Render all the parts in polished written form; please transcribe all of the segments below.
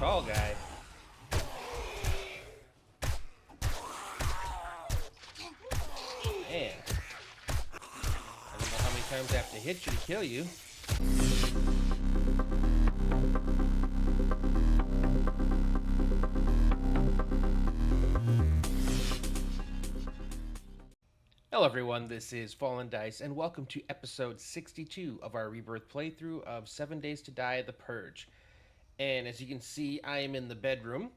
tall guy. Man. I don't know how many times I have to hit you to kill you. Hello everyone, this is Fallen Dice, and welcome to episode 62 of our Rebirth playthrough of 7 Days to Die, The Purge. And as you can see, I am in the bedroom.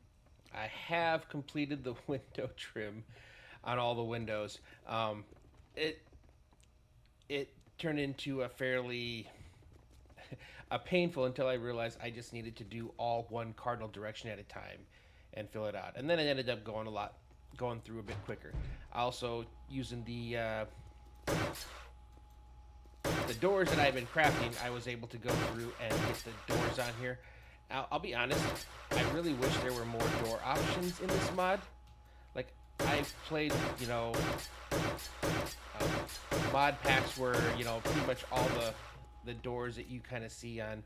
I have completed the window trim on all the windows. It turned into a fairly painful until I realized I just needed to do all one cardinal direction at a time and fill it out. And then it ended up going through a bit quicker. Also using the doors that I've been crafting, I was able to go through and get the doors on here. I'll be honest, I really wish there were more door options in this mod. Like, I've played, mod packs where, pretty much all the doors that you kind of see on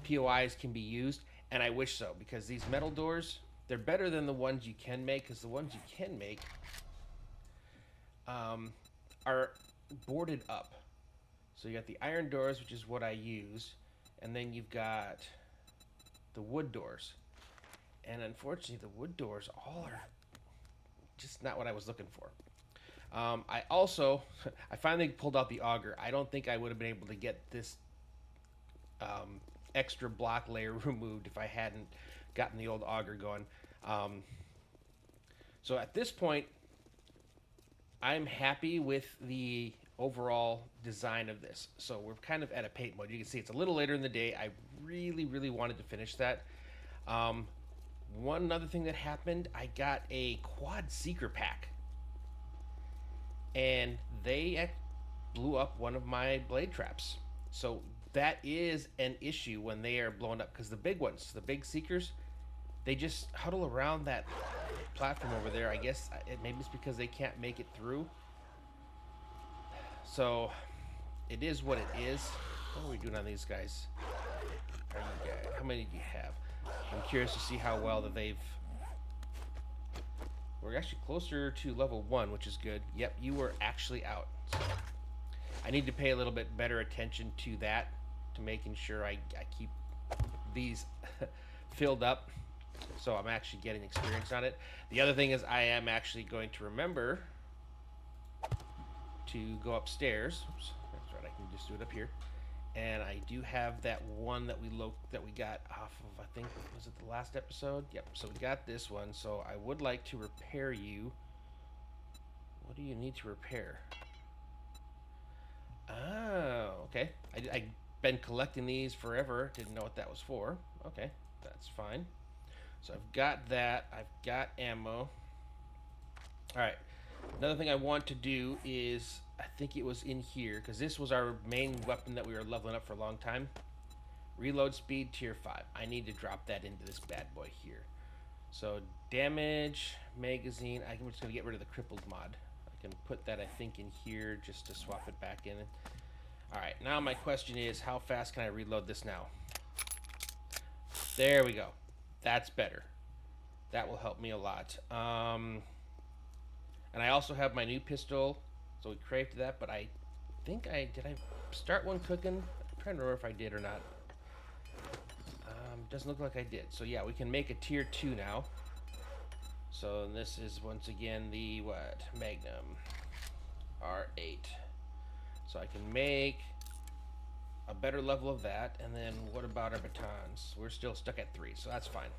POIs can be used, and I wish so, because these metal doors, they're better than the ones you can make, because the ones you can make are boarded up. So you got the iron doors, which is what I use, and then you've got the wood doors. And unfortunately, the wood doors all are just not what I was looking for. I finally pulled out the auger. I don't think I would have been able to get this extra block layer removed if I hadn't gotten the old auger going. So at this point, I'm happy with the overall design of this. So we're kind of at a paint mode. You can see it's a little later in the day. I really, really wanted to finish that. One other thing that happened, I got a quad seeker pack. And they blew up one of my blade traps. So that is an issue when they are blown up, because the big ones, the big seekers, they just huddle around that platform over there. I guess maybe it's because they can't make it through. So it is what it is. What are we doing on these guys? How many do you have? I'm curious to see how well that they've... We're actually closer to level 1, which is good. Yep, you were actually out. So I need to pay a little bit better attention to that, to making sure I keep these filled up, so I'm actually getting experience on it. The other thing is I am actually going to remember to go upstairs. Oops, that's right, I can just do it up here. And I do have that one that we got off of, I think, was it the last episode? Yep, so we got this one. So I would like to repair you. What do you need to repair? Oh, okay. I've been collecting these forever. Didn't know what that was for. Okay, that's fine. So I've got that. I've got ammo. Alright. Another thing I want to do is, I think it was in here, because this was our main weapon that we were leveling up for a long time. Reload speed tier 5. I need to drop that into this bad boy here. So damage, magazine. I'm just going to get rid of the crippled mod. I can put that, I think, in here just to swap it back in. Alright, now my question is, how fast can I reload this now? There we go. That's better. That will help me a lot. And I also have my new pistol, so we crafted that, but I think did I start one cooking? I'm trying to remember if I did or not. Doesn't look like I did. So yeah, we can make a tier 2 now. So this is once again the Magnum R8. So I can make a better level of that. And then what about our batons? We're still stuck at 3, so that's fine.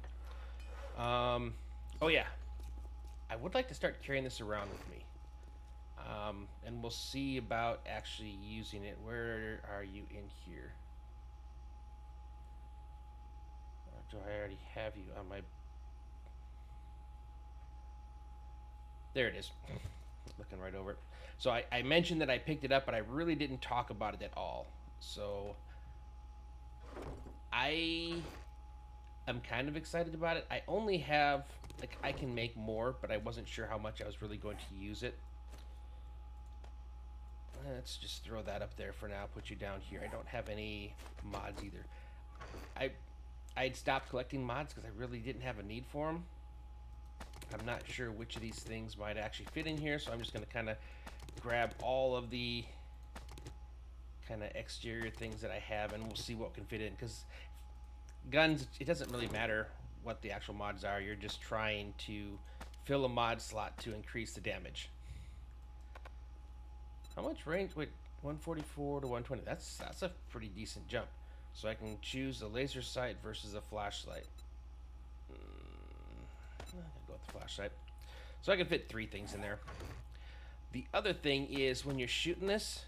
Oh yeah, I would like to start carrying this around with me. And we'll see about actually using it. Where are you in here? Or do I already have you on my... There it is. Looking right over it. So I mentioned that I picked it up, but I really didn't talk about it at all. So I am kind of excited about it. I only have... Like, I can make more, but I wasn't sure how much I was really going to use it. Let's just throw that up there for now. Put you down here. I don't have any mods either. I'd stopped collecting mods because I really didn't have a need for them. I'm not sure which of these things might actually fit in here, so I'm just going to kind of grab all of the kind of exterior things that I have, and we'll see what can fit in, because guns, it doesn't really matter what the actual mods are. You're just trying to fill a mod slot to increase the damage. How much range? Wait, 144 to 120. That's a pretty decent jump. So I can choose a laser sight versus a flashlight. I'm gonna go with the flashlight. So I can fit 3 things in there. The other thing is, when you're shooting this,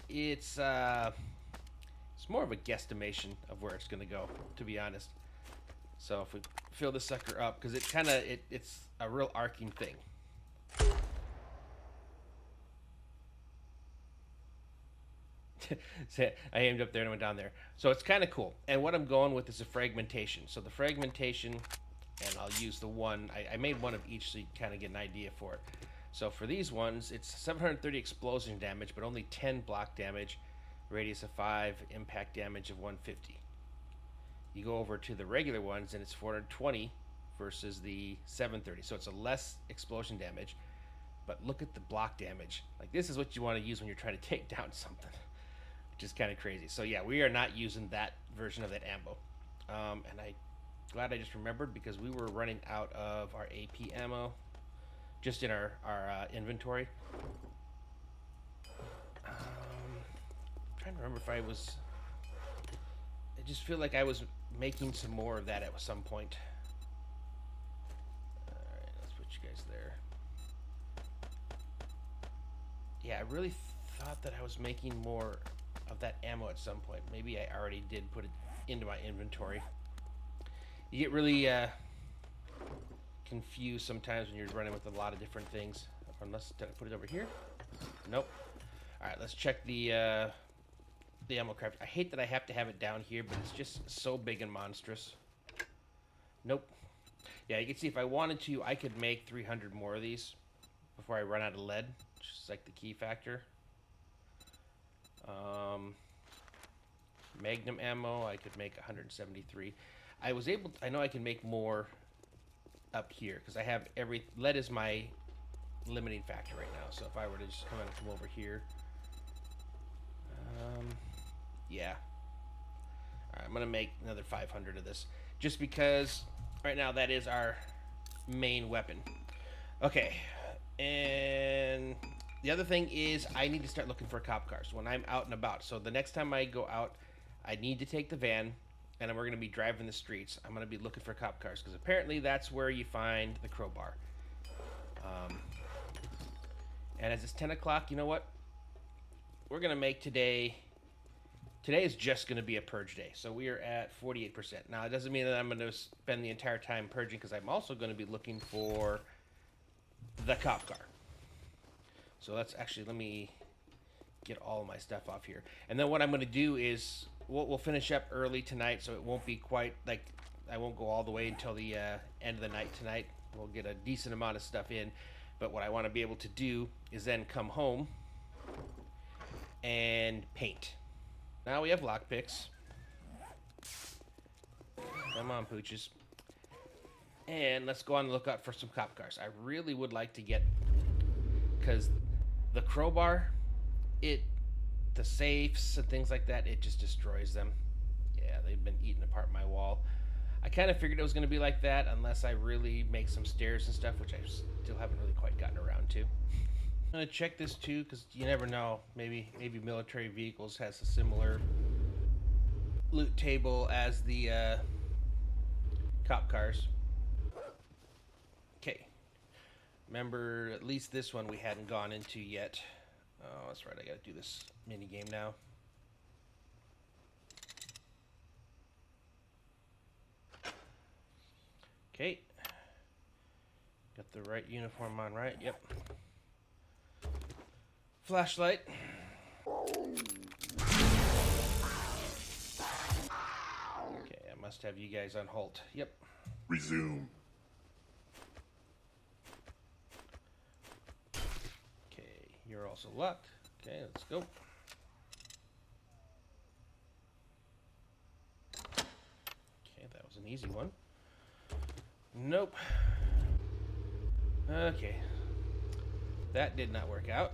it's more of a guesstimation of where it's gonna go, to be honest. So if we fill the sucker up, because it's a real arcing thing. So I aimed up there and went down there. So it's kind of cool. And what I'm going with is a fragmentation. So the fragmentation, and I'll use the one, I made one of each so you kind of get an idea for it. So for these ones, it's 730 explosion damage, but only 10 block damage, radius of 5, impact damage of 150. You go over to the regular ones, and it's 420 versus the 730. So it's a less explosion damage, but look at the block damage. Like, this is what you want to use when you're trying to take down something, which is kind of crazy. So yeah, we are not using that version of that ammo. And I'm glad I just remembered, because we were running out of our AP ammo just in our inventory. Trying to remember if I just feel like I was making some more of that at some point. Alright, let's put you guys there. Yeah, I really thought that I was making more of that ammo at some point. Maybe I already did put it into my inventory. You get really confused sometimes when you're running with a lot of different things. Unless, did I put it over here? Nope. Alright, let's check the ammo craft. I hate that I have to have it down here, but it's just so big and monstrous. Nope. Yeah, you can see if I wanted to, I could make 300 more of these before I run out of lead, which is like the key factor. Magnum ammo, I could make 173. I know I can make more up here, because I have lead is my limiting factor right now. So if I were to just come over here, yeah. All right, I'm gonna make another 500 of this, just because right now that is our main weapon. Okay, and the other thing is I need to start looking for cop cars when I'm out and about. So the next time I go out, I need to take the van, and we're gonna be driving the streets. I'm gonna be looking for cop cars, because apparently that's where you find the crowbar. And as it's 10 o'clock, you know what? We're gonna make today is just going to be a purge day. So we are at 48%. Now, it doesn't mean that I'm going to spend the entire time purging, because I'm also going to be looking for the cop car. So let me get all of my stuff off here. And then what I'm going to do is, we'll finish up early tonight, so it won't be quite, like, I won't go all the way until the end of the night tonight. We'll get a decent amount of stuff in. But what I want to be able to do is then come home and paint. Now we have lockpicks. Come on, pooches. And let's go on the lookout for some cop cars. I really would like to get, because the crowbar, the safes and things like that, it just destroys them. Yeah, they've been eating apart my wall. I kind of figured it was going to be like that, unless I really make some stairs and stuff, which I still haven't really quite gotten around to. I'm gonna check this too, because you never know. Maybe military vehicles has a similar loot table as the cop cars. Okay. Remember, at least this one we hadn't gone into yet. Oh, that's right. I gotta do this mini game now. Okay. Got the right uniform on, right? Yep. Flashlight. Okay, I must have you guys on halt. Yep. Resume. Okay, you're also locked. Okay, let's go. an easy one. Nope. Okay. That did not work out.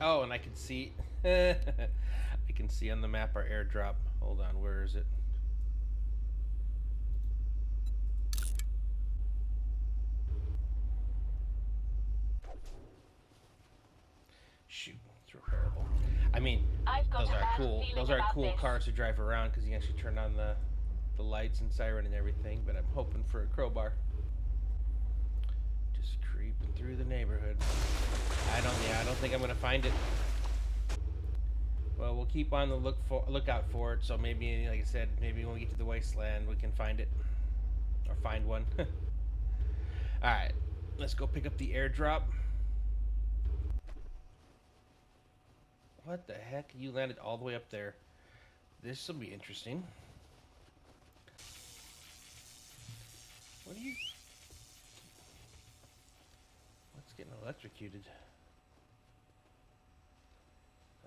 Oh, and I can see... I can see on the map our airdrop. Hold on, where is it? Shoot, it's repairable. I mean, those are cool. Those are cool cars to drive around because you can actually turn on the lights and siren and everything. But I'm hoping for a crowbar. Just creeping through the neighborhood. I don't think I'm gonna find it. Well, we'll keep on the lookout for it. So maybe, like I said, maybe when we get to the wasteland, we can find it or find one. All right, let's go pick up the airdrop. What the heck? You landed all the way up there. This will be interesting. What are you... What's getting electrocuted?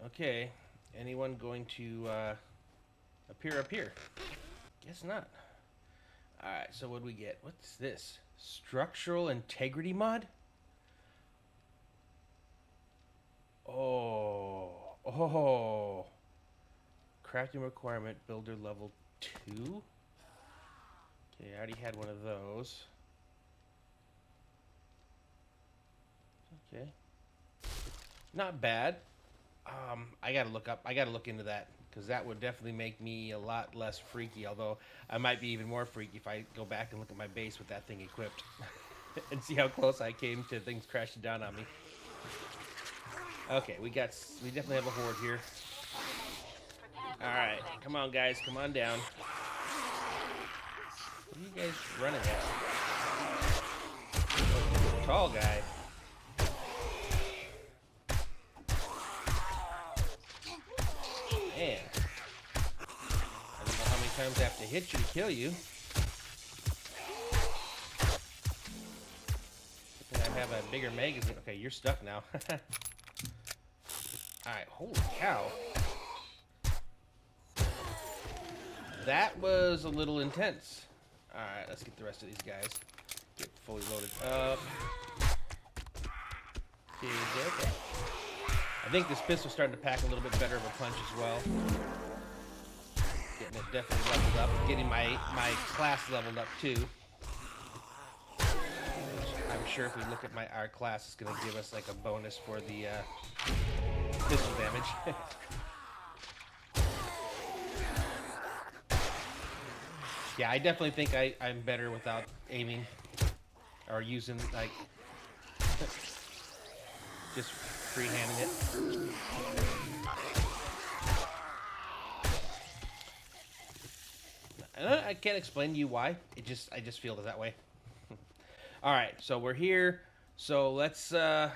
Okay. Anyone going to appear up here? Guess not. Alright, so what do we get? What's this? Structural integrity mod? Oh. Oh. Crafting requirement, builder level 2? Okay, I already had one of those. Okay. Not bad. I gotta look into that, because that would definitely make me a lot less freaky, although I might be even more freaky if I go back and look at my base with that thing equipped. And see how close I came to things crashing down on me. Okay, we definitely have a horde here. Alright, come on guys, come on down. What are you guys running at? Oh, tall guy. Man. I don't know how many times I have to hit you to kill you. I have a bigger magazine. Okay, you're stuck now. Alright, holy cow. That was a little intense. Alright, let's get the rest of these guys. Get fully loaded up. Okay. I think this pistol's starting to pack a little bit better of a punch as well. Getting it definitely leveled up. Getting my class leveled up too. I'm sure if we look at our class, it's going to give us like a bonus for the pistol damage. Yeah, I definitely think I'm better without aiming or using like just free-handing it. And I can't explain to you why. I just feel that way. All right, so we're here. So let's head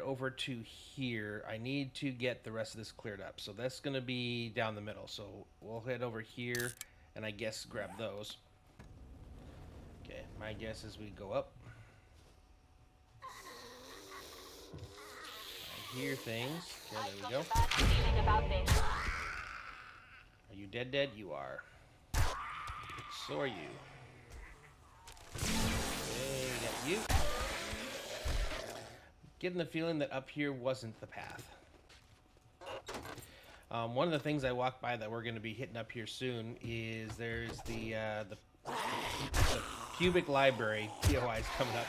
over to here. I need to get the rest of this cleared up. So that's going to be down the middle. So we'll head over here and I guess grab those. Okay, my guess is we go up. I hear things. Okay, there we go. Are you dead? You are. So are you. Okay, we got you. Getting the feeling that up here wasn't the path. One of the things I walked by that we're going to be hitting up here soon is there's the cubic library POIs coming up.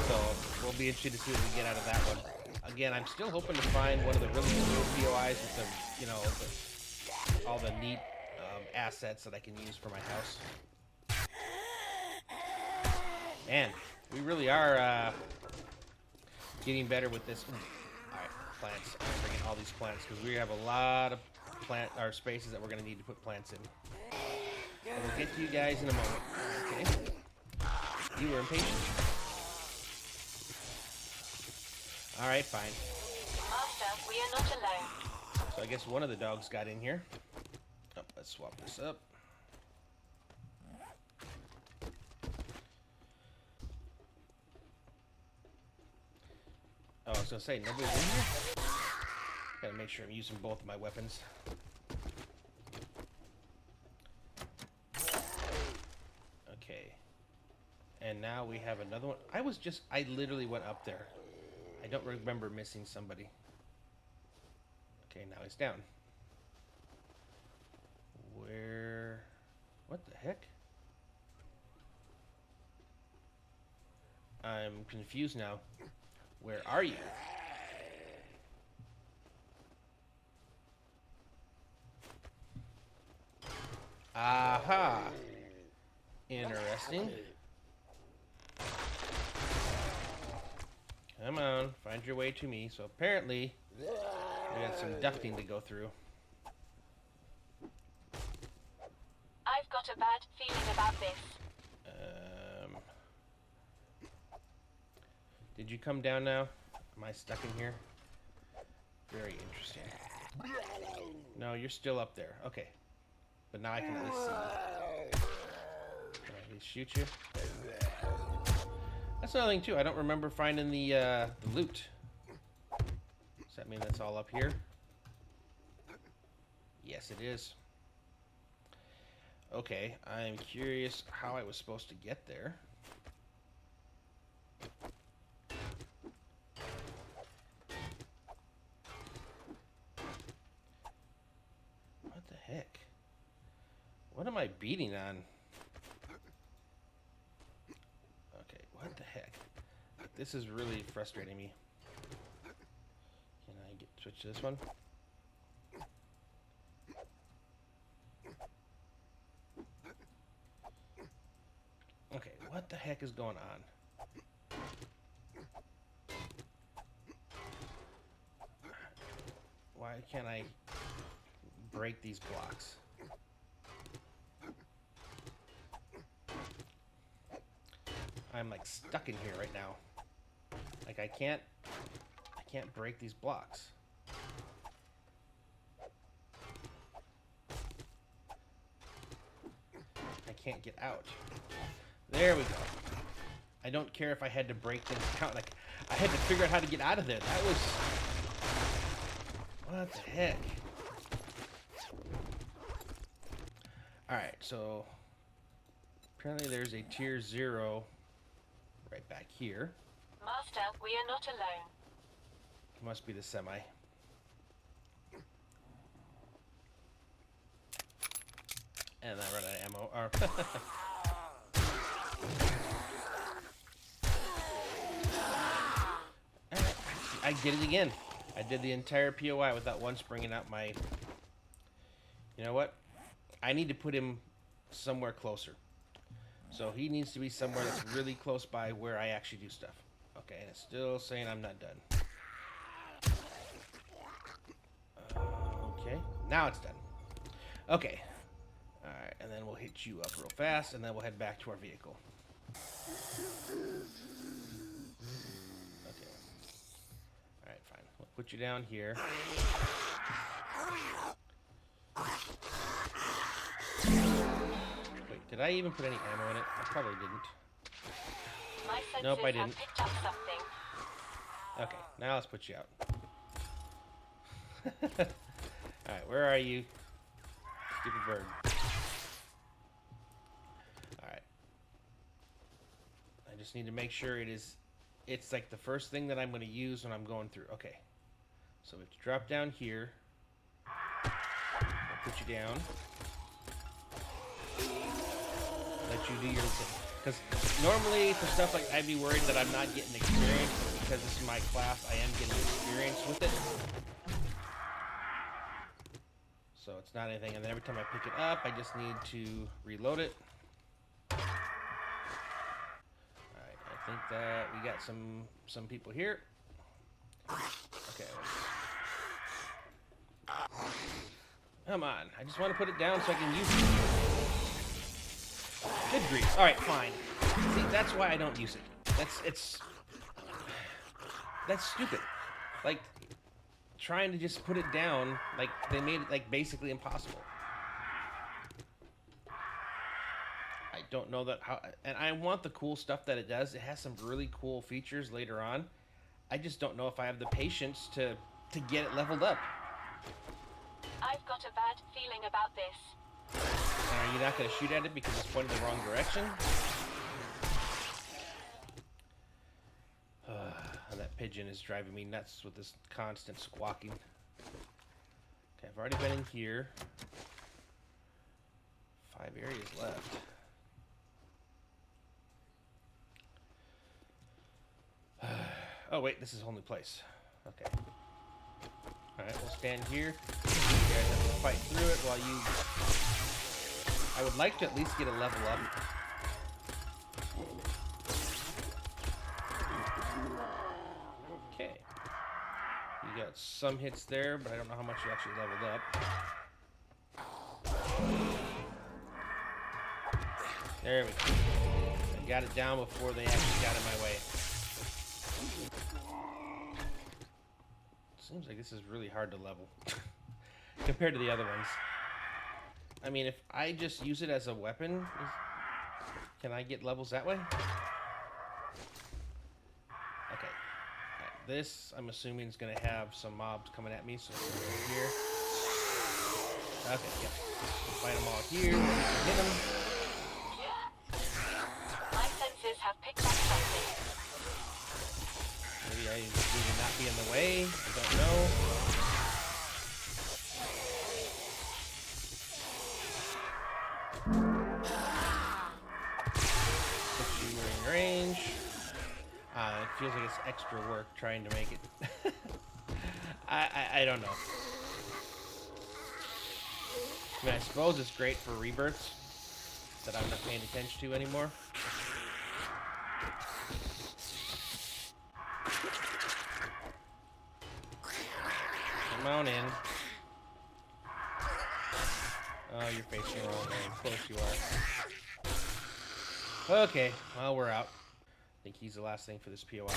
So we'll be interested to see what we get out of that one. Again, I'm still hoping to find one of the really cool POIs with the, you know, all the neat assets that I can use for my house. Man, we really are getting better with this. Alright, plants. I'm bringing all these plants because we have a lot of spaces that we're going to need to put plants in. And we'll get to you guys in a moment. Okay. You were impatient. Alright, fine. Master, we are not alone. So I guess one of the dogs got in here. Oh, let's swap this up. was gonna say, nobody's in here? Gotta make sure I'm using both of my weapons. Okay. And now we have another one. I literally went up there. I don't remember missing somebody. Okay, now he's down. Where? What the heck? I'm confused now. Where are you? Aha! Interesting. Come on, find your way to me. So apparently, we got some ducting to go through. I've got a bad feeling about this. Did you come down now? Am I stuck in here? Very interesting. No, you're still up there. Okay. But now I can at least see you. Can I at least shoot you? That's another thing too. I don't remember finding the loot. Does that mean that's all up here? Yes, it is. Okay, I'm curious how I was supposed to get there. What the heck? What am I beating on? Okay, what the heck? This is really frustrating me. Can I switch to this one? Okay, what the heck is going on? Why can't I break these blocks? I'm like stuck in here right now. Like I can't break these blocks. I can't get out. There we go. I don't care if I had to break things down. Like I had to figure out how to get out of there. That was, what the heck? Alright, so apparently there's a tier 0 right back here. Master, we are not alone. Must be the semi. And I run out of ammo. I did it again. I did the entire POI without once bringing out my... You know what? I need to put him somewhere closer. So he needs to be somewhere that's really close by where I actually do stuff. Okay, and it's still saying I'm not done. Okay, now it's done. Okay. Alright, and then we'll hit you up real fast, and then we'll head back to our vehicle. Okay. Alright, fine. We'll put you down here. Wait, did I even put any ammo in it? I probably didn't. My senses Nope, I didn't. have picked up something. Okay, now let's put you out. Alright, where are you? Stupid bird. Alright. I just need to make sure it's like the first thing that I'm going to use when I'm going through. Okay. So we have to drop down here. I'll put you down. Let you do your thing. Because normally for stuff like I'd be worried that I'm not getting experience, but because this is my class, I am getting experience with it. So it's not anything, and then every time I pick it up, I just need to reload it. Alright, I think that we got some people here. Okay. Come on, I just want to put it down so I can use it. Good grief. Alright, fine. See, that's why I don't use it. That's stupid. Like, trying to just put it down, like, they made it, like, basically impossible. I don't know that how... And I want the cool stuff that it does. It has some really cool features later on. I just don't know if I have the patience to get it leveled up. I've got a bad feeling about this. Are you not going to shoot at it because it's pointing the wrong direction? That pigeon is driving me nuts with this constant squawking. Okay, I've already been in here. 5 areas left. Oh wait, this is a whole new place. Okay. Alright, we'll stand here. You guys have to fight through it while you... I would like to at least get a level up. Okay. You got some hits there, but I don't know how much you actually leveled up. There we go. I got it down before they actually got in my way. Seems like this is really hard to level compared to the other ones. I mean, if I just use it as a weapon, can I get levels that way? Okay. Right, this, I'm assuming, is going to have some mobs coming at me, so it's going to go here. Okay, yeah. Fight them all here. Hit them. My senses have picked up something. Maybe I need to not be in the way. I don't know. Put you in range. It feels like it's extra work trying to make it. I don't know. I mean, I suppose it's great for rebirths that I'm not paying attention to anymore. Come on in. Oh, you're facing the wrong way. Of course you are. Okay, well, we're out. I think he's the last thing for this POI.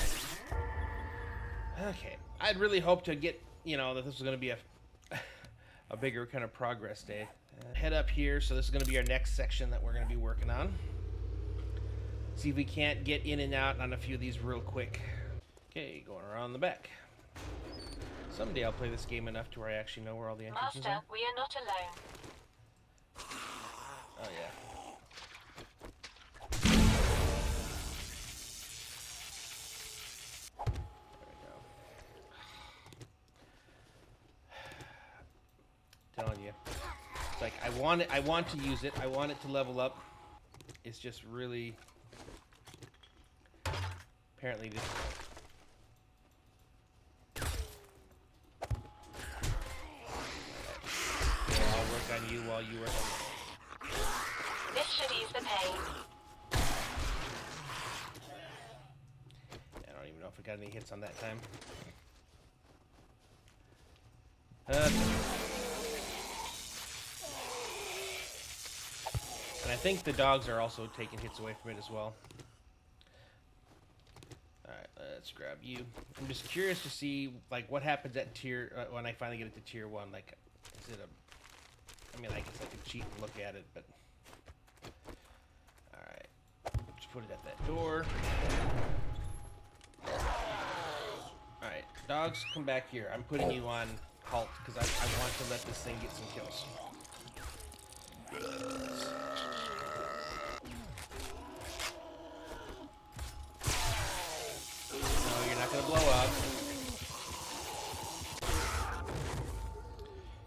Okay, I'd really hoped to get, you know, that this was going to be a bigger kind of progress day. Head up here, so this is going to be our next section that we're going to be working on. See if we can't get in and out on a few of these real quick. Okay, going around the back. Someday I'll play this game enough to where I actually know where all the entrances Master, are. we are not alone. Oh, yeah. There we go. Telling you. It's like, I want to use it. I want it to level up. It's just really... Apparently this... I'll work on you while you work on me. This should ease the pain. I don't even know if I got any hits on that time. And I think the dogs are also taking hits away from it as well. Alright, let's grab you. I'm just curious to see, like, what happens at tier, when I finally get it to tier 1. Like, is it a... I mean, I guess I could cheat and look at it, but... Alright. Just put it at that door. Alright, dogs, come back here. I'm putting you on halt, because I want to let this thing get some kills. No, you're not going to blow up.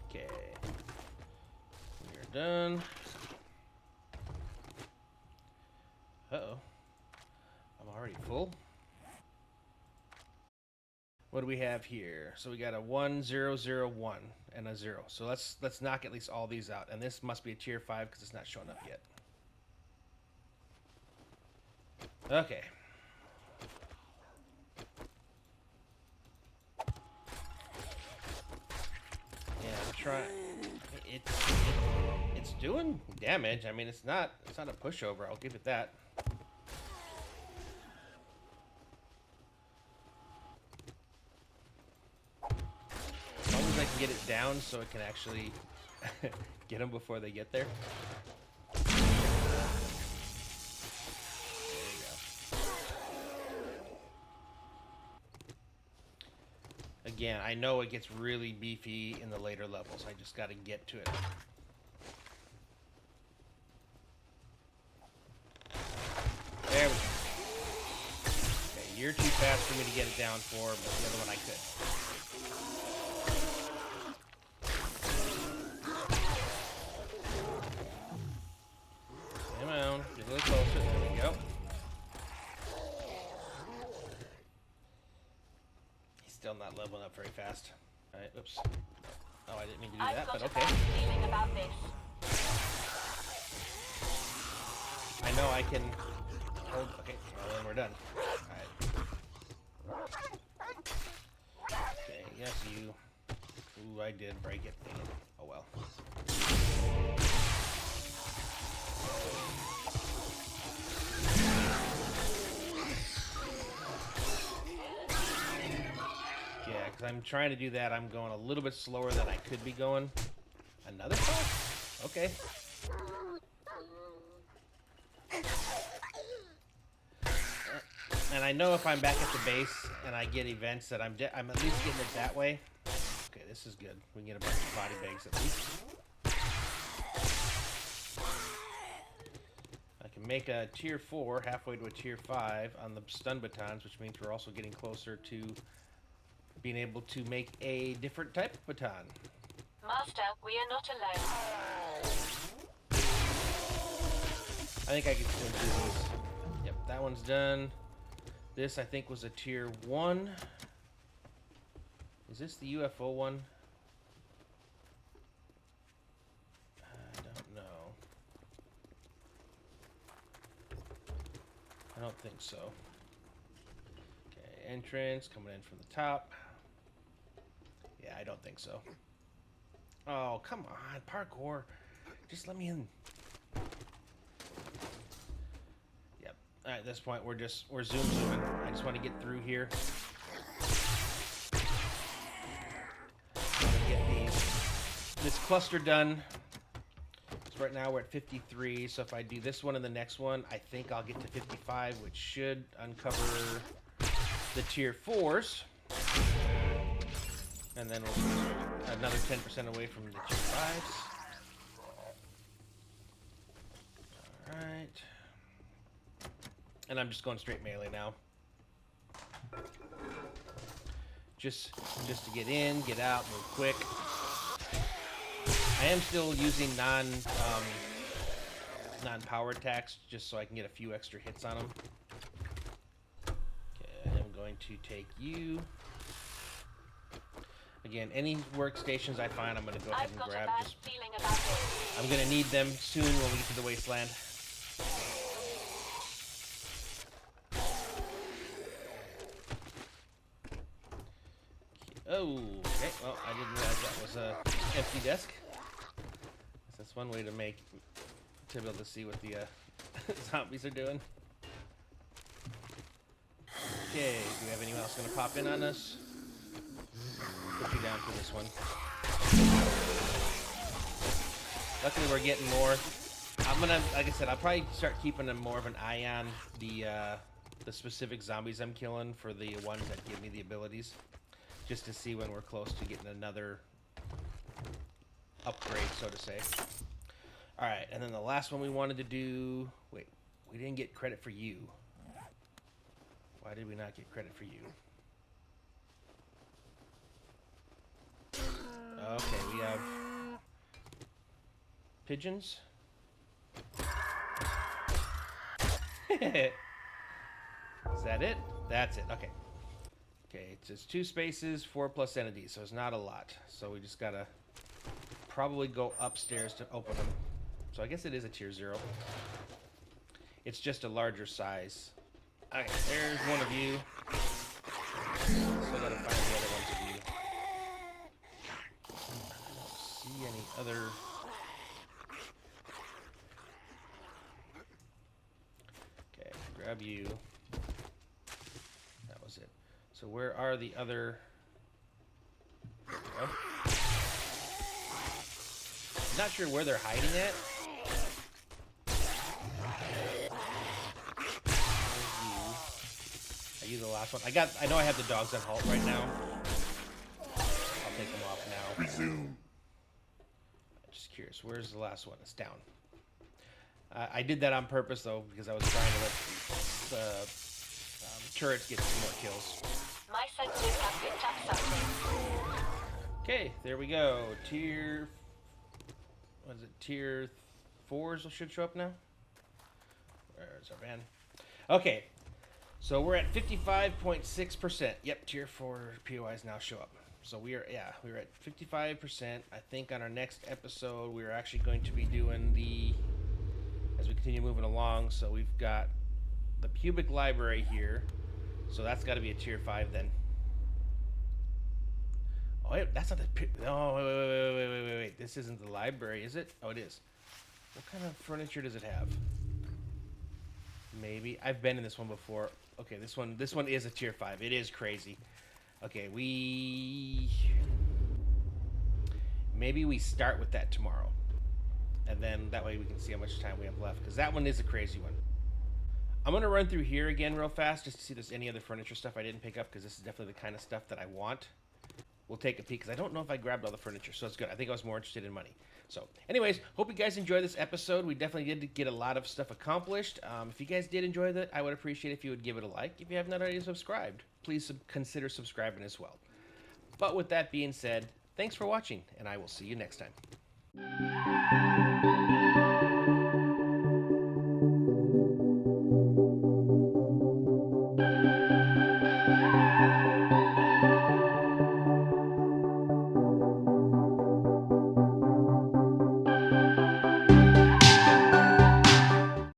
Okay. We're done. Uh-oh. I'm already full. What do we have here? So we got a 1, 0, 0, 1, and a 0. So let's knock at least all these out. And this must be a tier 5 because it's not showing up yet. Okay. Yeah, I'm trying. It's doing damage. I mean, it's not a pushover. I'll give it that. As long as I can get it down so it can actually get them before they get there. There you go. again, I know it gets really beefy in the later levels. I just got to get to it. There we go. Okay, you're too fast for me to get it down for, but the other one I could. Come on, get a little closer. There we go. He's still not leveling up very fast. All right, oops. Oh, I didn't mean to do that, but okay. I've got a bad feeling about this. I know I can hold. Okay, well then we're done. Alright. Okay, yes, you. Ooh, I did break it. Dang it. Oh well. Yeah, because I'm trying to do that. I'm going a little bit slower than I could be going. Another puff? Okay. And I know if I'm back at the base and I get events that I'm at least getting it that way. Okay, this is good. We can get a bunch of body bags at least. I can make a tier 4 halfway to a tier 5 on the stun batons, which means we're also getting closer to being able to make a different type of baton. Master, we are not alone. I think I can still do this. Yep, that one's done. This, I think, was a tier 1. Is this the UFO one? I don't know. I don't think so. Okay, entrance coming in from the top. Yeah, I don't think so. Oh, come on, parkour. Just let me in. At this point, we're zooming. I just want to get through here. Get this cluster done. So right now we're at 53. So if I do this one and the next one, I think I'll get to 55, which should uncover the tier 4s. And then we'll another 10% away from the tier 5s. All right. And I'm just going straight melee now. Just to get in, get out, move quick. I am still using non-power attacks just so I can get a few extra hits on them. Okay, I'm going to take you. Again, any workstations I find, I'm going to go ahead and grab. I'm going to need them soon when we get to the wasteland. Oh, okay. Well, I didn't realize that was a empty desk. That's one way to be able to see what the zombies are doing. Okay, do we have anyone else going to pop in on us? Put you down for this one. Luckily, we're getting more. I'm gonna, like I said, I'll probably start keeping more of an eye on the specific zombies I'm killing for the ones that give me the abilities. Just to see when we're close to getting another upgrade, so to say. Alright, and then the last one we wanted to do... Wait, we didn't get credit for you. Why did we not get credit for you? Okay, we have... pigeons? Is that it? That's it, okay. Okay, it says 2 spaces, 4 plus entities, so it's not a lot. So we just gotta probably go upstairs to open them. So I guess it is a tier 0. It's just a larger size. Okay, there's one of you. Still gotta find the other ones of you. I don't see any other... Okay, grab you. That was it. So where are the other... There we go. Not sure where they're hiding at. Are you the last one? I know I have the dogs on halt right now. take them off now. Resume. Just curious, where's the last one? It's down. I did that on purpose, though, because I was trying to let the turrets get some more kills. My sensors have picked up something. Okay, there we go. Tier... What is it? Tier 4s should show up now? Where's our van? Okay, so we're at 55.6%. Yep, Tier 4 POIs now show up. So we're at 55%. I think on our next episode, we're actually going to be doing the... As we continue moving along, so we've got the pubic library here. So that's got to be a Tier 5 then. Oh, wait, that's not the... No, wait. This isn't the library, is it? Oh, it is. What kind of furniture does it have? Maybe. I've been in this one before. Okay, this one is a Tier 5. It is crazy. Okay, maybe we start with that tomorrow. And then that way we can see how much time we have left. Because that one is a crazy one. I'm going to run through here again real fast just to see if there's any other furniture stuff I didn't pick up. Because this is definitely the kind of stuff that I want. We'll take a peek. Because I don't know if I grabbed all the furniture. So it's good. I think I was more interested in money. So anyways, hope you guys enjoyed this episode. We definitely did get a lot of stuff accomplished. If you guys did enjoy that, I would appreciate if you would give it a like. If you have not already subscribed, please consider subscribing as well. But with that being said, thanks for watching. And I will see you next time.